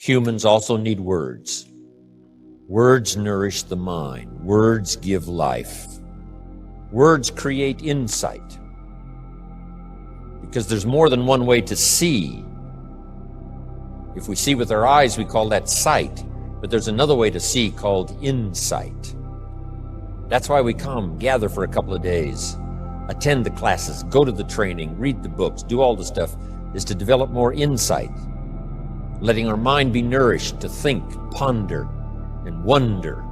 Humans also need words. Words nourish the mind. Words give life. Words create insight. Because there's more than one way to see. If we see with our eyes, we call that sight. But there's another way to see called insight. That's why we come, gather for a couple of days, attend the classes, go to the training, read the books, do all the stuff, is to develop more insight, letting our mind be nourished to think, ponder, and wonder,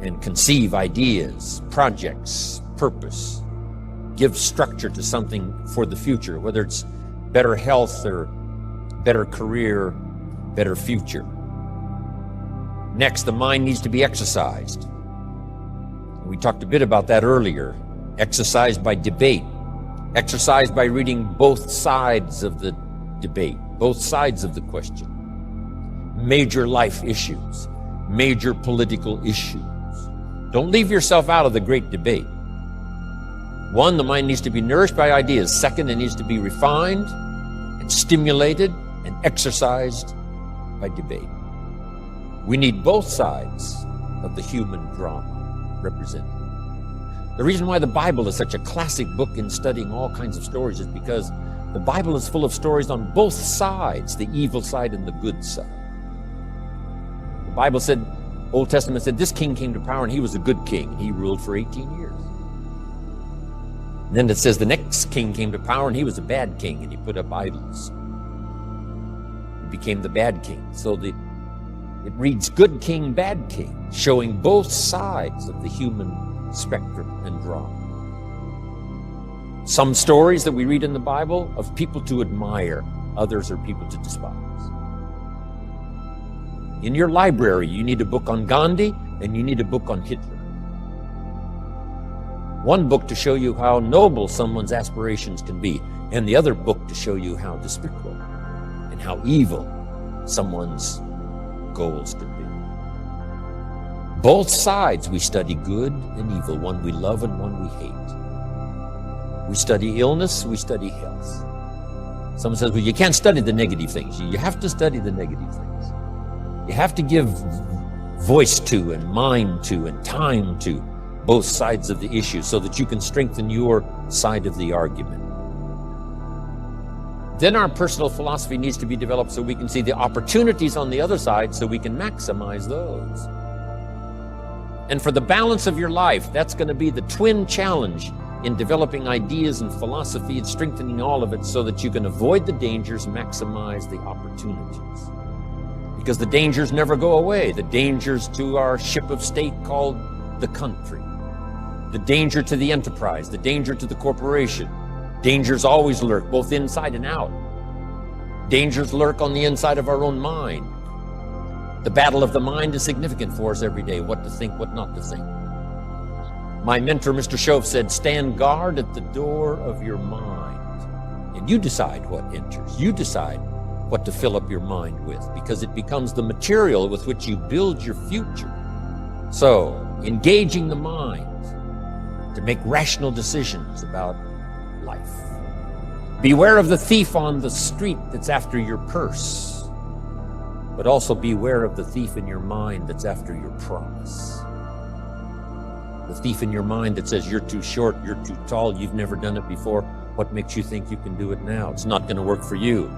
and conceive ideas, projects, purpose, give structure to something for the future, whether it's better health or better career, better future. Next, the mind needs to be exercised. We talked a bit about that earlier. Exercised by debate. Exercised by reading both sides of the debate, both sides of the question. Major life issues, major political issues. Don't leave yourself out of the great debate. One, the mind needs to be nourished by ideas. Second, it needs to be refined and stimulated and exercised by debate. We need both sides of the human drama represented. The reason why the Bible is such a classic book in studying all kinds of stories is because the Bible is full of stories on both sides, the evil side and the good side. The Bible said, Old Testament said, this king came to power and he was a good king. And he ruled for 18 years. And then it says the next king came to power and he was a bad king and he put up idols. He became the bad king. So it reads good king, bad king, showing both sides of the human spectrum and drama. Some stories that we read in the Bible of people to admire, others are people to despise. In your library, you need a book on Gandhi and you need a book on Hitler. One book to show you how noble someone's aspirations can be, and the other book to show you how despicable and how evil someone's goals could be. Both sides we study good and evil, one we love and one we hate. We study illness, we study health. Someone says, well, you can't study the negative things. You have to study the negative things. You have to give voice to and mind to and time to both sides of the issue so that you can strengthen your side of the argument. Then our personal philosophy needs to be developed so we can see the opportunities on the other side so we can maximize those. And for the balance of your life, that's going to be the twin challenge in developing ideas and philosophy and strengthening all of it so that you can avoid the dangers, maximize the opportunities. Because the dangers never go away. The dangers to our ship of state called the country. The danger to the enterprise, the danger to the corporation. Dangers always lurk, both inside and out. Dangers lurk on the inside of our own mind. The battle of the mind is significant for us every day, what to think, what not to think. My mentor, Mr. Shove, said, stand guard at the door of your mind. And you decide what enters. You decide what to fill up your mind with, because it becomes the material with which you build your future. So, engaging the mind to make rational decisions about life. Beware of the thief on the street that's after your purse. But also beware of the thief in your mind that's after your promise. The thief in your mind that says you're too short, you're too tall, you've never done it before. What makes you think you can do it now? It's not going to work for you.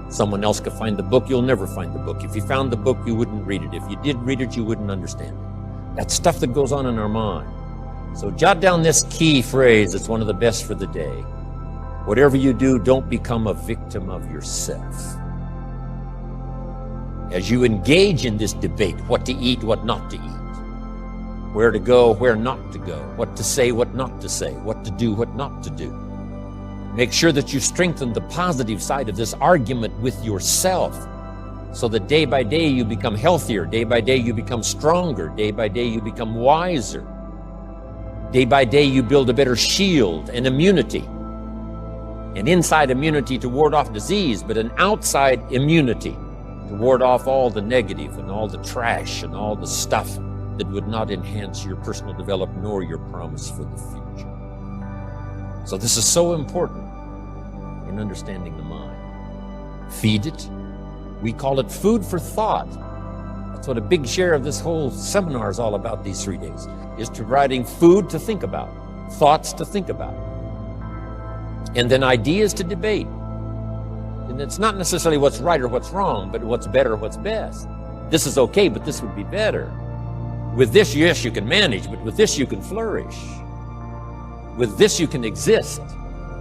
Someone else could find the book, you'll never find the book. If you found the book, you wouldn't read it. If you did read it, you wouldn't understand it. That's stuff that goes on in our mind. So jot down this key phrase. It's one of the best for the day. Whatever you do, don't become a victim of yourself. As you engage in this debate, what to eat, what not to eat, where to go, where not to go, what to say, what not to say, what to do, what not to do, make sure that you strengthen the positive side of this argument with yourself so that day by day you become healthier, day by day you become stronger, day by day you become wiser. Day by day you build a better shield and immunity. An inside immunity to ward off disease, but an outside immunity to ward off all the negative and all the trash and all the stuff that would not enhance your personal development nor your promise for the future. So this is so important in understanding the mind. Feed it, We call it food for thought. That's what a big share of this whole seminar is all about these 3 days, is providing food to think about, thoughts to think about, and then ideas to debate. And it's not necessarily what's right or what's wrong, but what's better, what's best. This is okay, but this would be better. With this, yes, you can manage, but with this, you can flourish. With this, you can exist.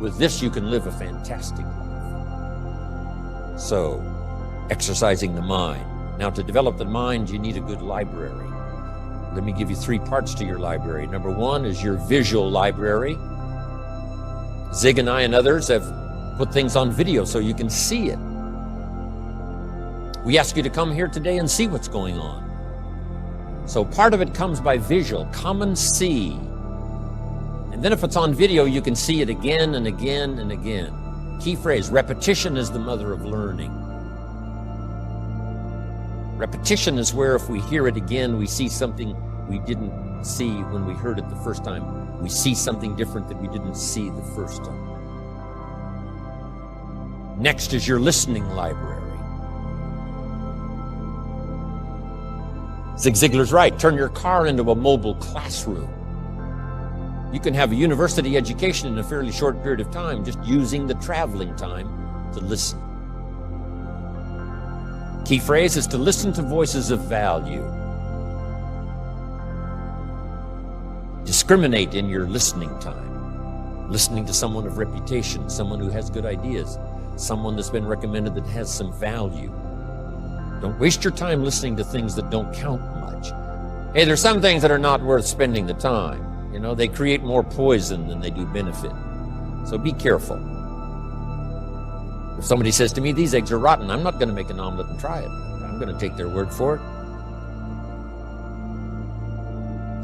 With this, you can live a fantastic life. So, exercising the mind. Now, to develop the mind, you need a good library. Let me give you 3 parts to your library. Number 1 is your visual library. Zig and I and others have put things on video so you can see it. We ask you to come here today and see what's going on. So part of it comes by visual. Come and see. And then if it's on video, you can see it again and again and again. Key phrase, repetition is the mother of learning. Repetition is where if we hear it again, we see something we didn't see when we heard it the first time. We see something different that we didn't see the first time. Next is your listening library. Zig Ziglar's right. Turn your car into a mobile classroom. You can have a university education in a fairly short period of time just using the traveling time to listen. Key phrase is to listen to voices of value. Discriminate in your listening time. Listening to someone of reputation, someone who has good ideas, someone that's been recommended that has some value. Don't waste your time listening to things that don't count much. Hey, there's some things that are not worth spending the time. You know, they create more poison than they do benefit. So be careful. If somebody says to me, these eggs are rotten, I'm not going to make an omelet and try it. I'm going to take their word for it.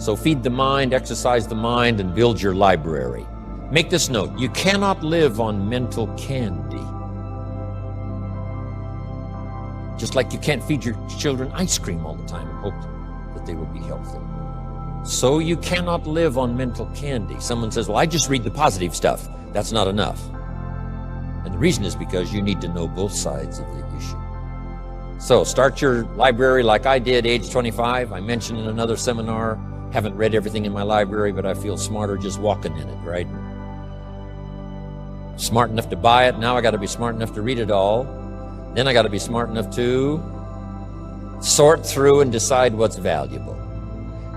So feed the mind, exercise the mind, and build your library. Make this note, you cannot live on mental candy. Just like you can't feed your children ice cream all the time and hope that they will be healthy. So you cannot live on mental candy. Someone says, well, I just read the positive stuff. That's not enough. And the reason is because you need to know both sides of the issue. So start your library like I did, age 25. I mentioned in another seminar, haven't read everything in my library, but I feel smarter just walking in it, right? Smart enough to buy it. Now I got to be smart enough to read it all. Then I got to be smart enough to sort through and decide what's valuable.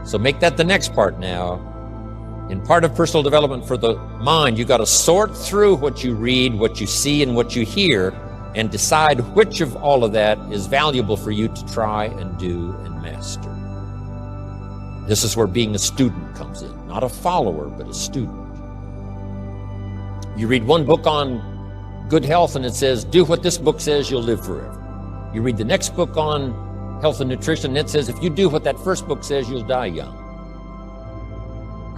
So make that the next part now. In part of personal development for the mind, you got to sort through what you read, what you see, and what you hear, and decide which of all of that is valuable for you to try and do and master. This is where being a student comes in. Not a follower, but a student. You read one book on good health and it says, do what this book says, you'll live forever. You read the next book on health and nutrition, and it says, if you do what that first book says, you'll die young.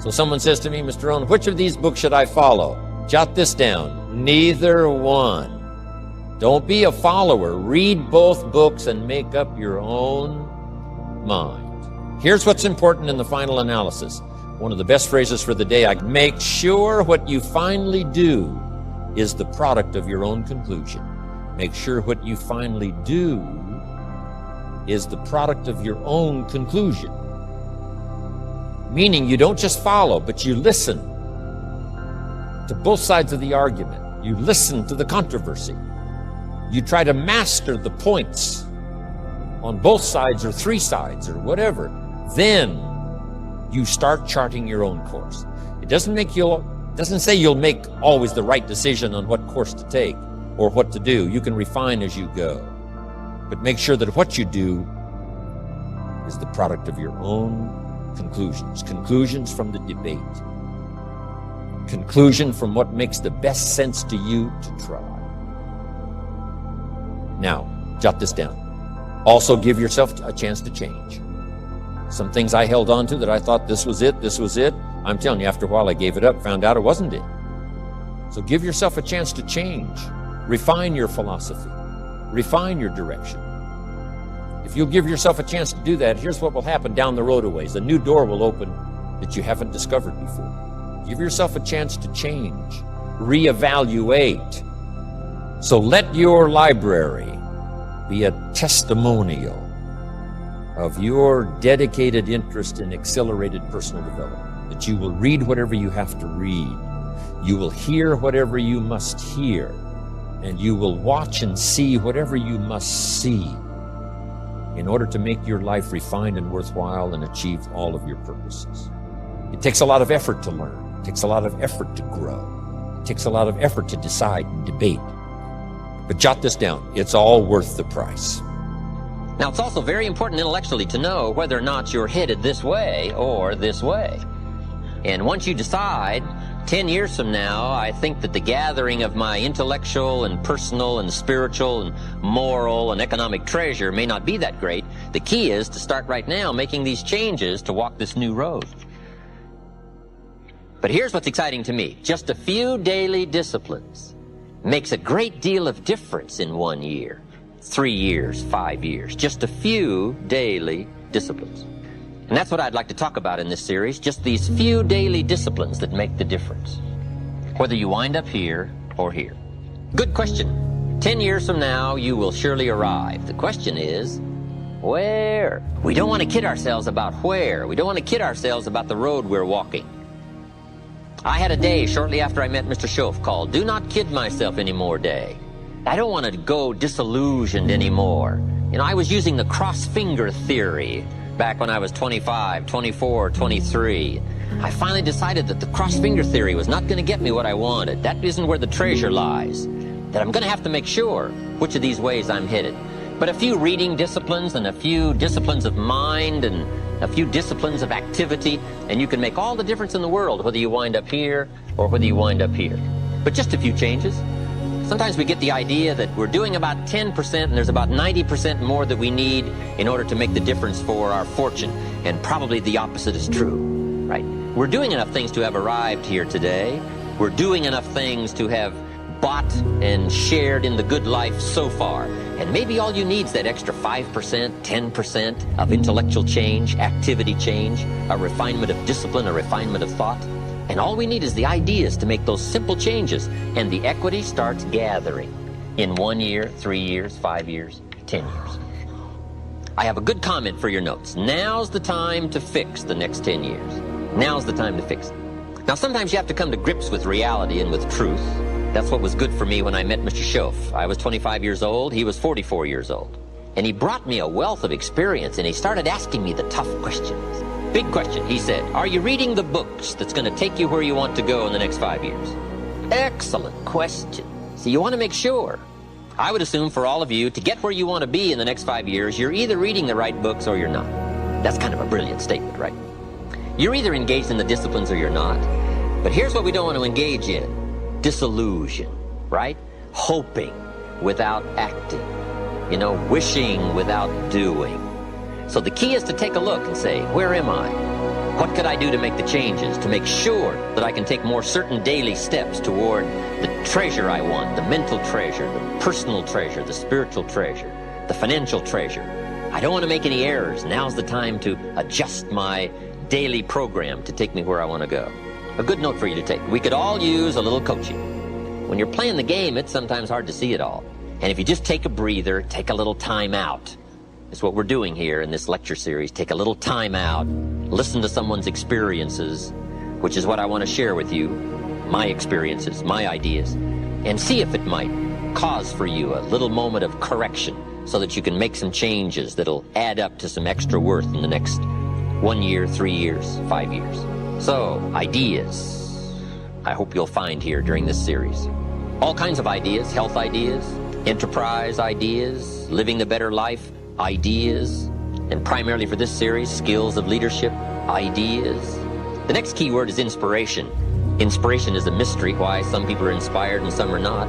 So someone says to me, Mr. Rohn, which of these books should I follow? Jot this down. Neither one. Don't be a follower. Read both books and make up your own mind. Here's what's important in the final analysis. One of the best phrases for the day, make sure what you finally do is the product of your own conclusion. Make sure what you finally do is the product of your own conclusion. Meaning you don't just follow, but you listen to both sides of the argument. You listen to the controversy. You try to master the points on both sides or 3 sides or whatever. Then you start charting your own course. It doesn't say you'll make always the right decision on what course to take or what to do. You can refine as you go. But make sure that what you do is the product of your own conclusions. Conclusions from the debate. Conclusion from what makes the best sense to you to try. Now, jot this down. Also give yourself a chance to change. Some things I held on to that I thought this was it. I'm telling you, after a while I gave it up, found out it wasn't it. So give yourself a chance to change. Refine your philosophy. Refine your direction. If you'll give yourself a chance to do that, here's what will happen down the road a ways. A new door will open that you haven't discovered before. Give yourself a chance to change. Reevaluate. So let your library be a testimonial of your dedicated interest in accelerated personal development, that you will read whatever you have to read, you will hear whatever you must hear, and you will watch and see whatever you must see in order to make your life refined and worthwhile and achieve all of your purposes. It takes a lot of effort to learn. It takes a lot of effort to grow. It takes a lot of effort to decide and debate. But jot this down. It's all worth the price. Now, it's also very important intellectually to know whether or not you're headed this way or this way. And once you decide, 10 years from now, I think that the gathering of my intellectual and personal and spiritual and moral and economic treasure may not be that great. The key is to start right now making these changes to walk this new road. But here's what's exciting to me. Just a few daily disciplines makes a great deal of difference in 1 year, 3 years, 5 years. Just a few daily disciplines. And that's what I'd like to talk about in this series, just these few daily disciplines that make the difference, whether you wind up here or here. Good question. 10 years from now, you will surely arrive. The question is, where? We don't want to kid ourselves about where. We don't want to kid ourselves about the road we're walking. I had a day shortly after I met Mr. Schoaf called Do Not Kid Myself Anymore Day. I don't want to go disillusioned anymore. You know, I was using the cross-finger theory back when I was 25, 24, 23. I finally decided that the cross-finger theory was not going to get me what I wanted. That isn't where the treasure lies. That I'm going to have to make sure which of these ways I'm headed. But a few reading disciplines and a few disciplines of mind and a few disciplines of activity, and you can make all the difference in the world whether you wind up here or whether you wind up here. But just a few changes. Sometimes we get the idea that we're doing about 10% and there's about 90% more that we need in order to make the difference for our fortune. And probably the opposite is true, right? We're doing enough things to have arrived here today. We're doing enough things to have bought and shared in the good life so far. And maybe all you need is that extra 5%, 10% of intellectual change, activity change, a refinement of discipline, a refinement of thought. And all we need is the ideas to make those simple changes, and the equity starts gathering in 1 year, 3 years, 5 years, 10 years. I have a good comment for your notes. Now's the time to fix the next 10 years. Now's the time to fix it. Now, sometimes you have to come to grips with reality and with truth. That's what was good for me when I met Mr. Schoaf. I was 25 years old. He was 44 years old. And he brought me a wealth of experience, and he started asking me the tough questions. Big question, he said, are you reading the books that's going to take you where you want to go in the next 5 years? Excellent question. So you want to make sure. I would assume for all of you, to get where you want to be in the next 5 years, you're either reading the right books or you're not. That's kind of a brilliant statement, right? You're either engaged in the disciplines or you're not. But here's what we don't want to engage in. Disillusion, right? Hoping without acting. You know, wishing without doing. So the key is to take a look and say, where am I? What could I do to make the changes, to make sure that I can take more certain daily steps toward the treasure I want, the mental treasure, the personal treasure, the spiritual treasure, the financial treasure. I don't want to make any errors. Now's the time to adjust my daily program to take me where I want to go. A good note for you to take. We could all use a little coaching. When you're playing the game, it's sometimes hard to see it all. And if you just take a breather, take a little time out. It's what we're doing here in this lecture series. Take a little time out, listen to someone's experiences, which is what I want to share with you, my experiences, my ideas, and see if it might cause for you a little moment of correction so that you can make some changes that'll add up to some extra worth in the next 1 year, 3 years, 5 years. So, ideas, I hope you'll find here during this series. All kinds of ideas, health ideas, enterprise ideas, living the better life ideas, and primarily for this series, skills of leadership ideas. The next key word is inspiration. Inspiration is a mystery, why some people are inspired and some are not.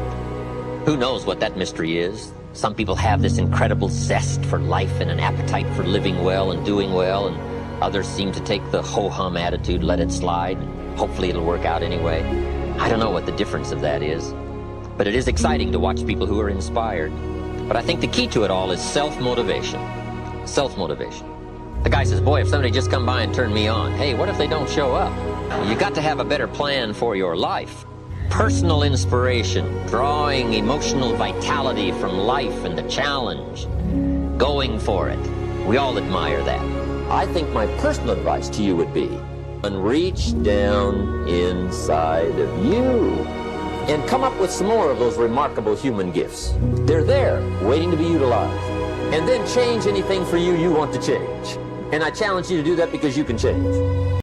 Who knows what that mystery is? Some people have this incredible zest for life and an appetite for living well and doing well, and others seem to take the ho-hum attitude, let it slide, hopefully it'll work out anyway. I don't know what the difference of that is, but it is exciting to watch people who are inspired. But I think the key to it all is self-motivation. Self-motivation. The guy says, boy, if somebody just come by and turn me on, hey, what if they don't show up? You got to have a better plan for your life. personal inspiration, drawing emotional vitality from life and the challenge, going for it. We all admire that. I think my personal advice to you would be, and reach down inside of you and come up with some more of those remarkable human gifts. They're there, waiting to be utilized. And then change anything for you want to change. And I challenge you to do that because you can change.